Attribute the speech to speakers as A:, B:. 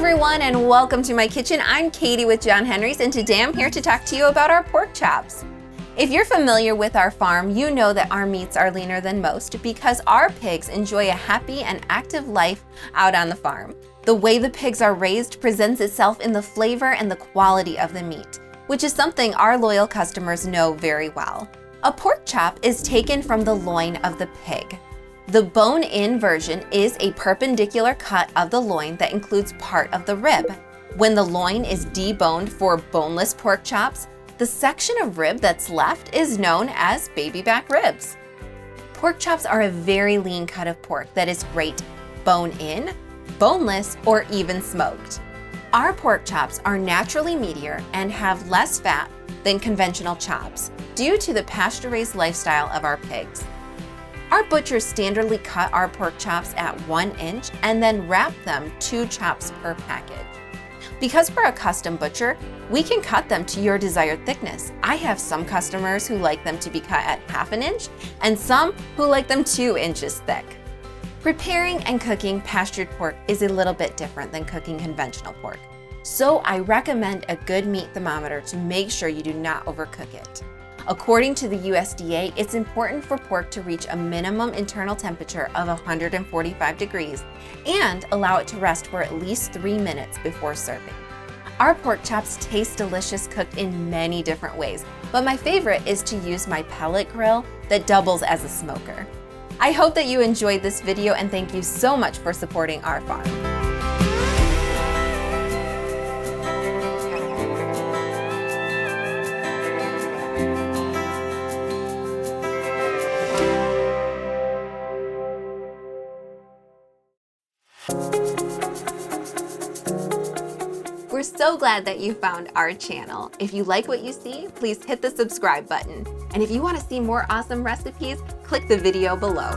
A: everyone, and welcome to my kitchen. I'm Katie with John Henry's, and today I'm here to talk to you about our pork chops. If you're familiar with our farm, you know that our meats are leaner than most because our pigs enjoy a happy and active life out on the farm. The way the pigs are raised presents itself in the flavor and the quality of the meat, which is something our loyal customers know very well. A pork chop is taken from the loin of the pig. The bone-in version is a perpendicular cut of the loin that includes part of the rib. When the loin is deboned for boneless pork chops, the section of rib that's left is known as baby back ribs. Pork chops are a very lean cut of pork that is great bone-in, boneless, or even smoked. Our pork chops are naturally meatier and have less fat than conventional chops due to the pasture-raised lifestyle of our pigs. Our butchers standardly cut our pork chops at 1 inch and then wrap them 2 chops per package. Because we're a custom butcher, we can cut them to your desired thickness. I have some customers who like them to be cut at 1/2 inch and some who like them 2 inches thick. Preparing and cooking pastured pork is a little bit different than cooking conventional pork, so I recommend a good meat thermometer to make sure you do not overcook it. According to the USDA, it's important for pork to reach a minimum internal temperature of 145 degrees and allow it to rest for at least 3 minutes before serving. Our pork chops taste delicious cooked in many different ways, but my favorite is to use my pellet grill that doubles as a smoker. I hope that you enjoyed this video, and thank you so much for supporting our farm. We're so glad that you found our channel. If you like what you see, please hit the subscribe button. And if you want to see more awesome recipes, click the video below.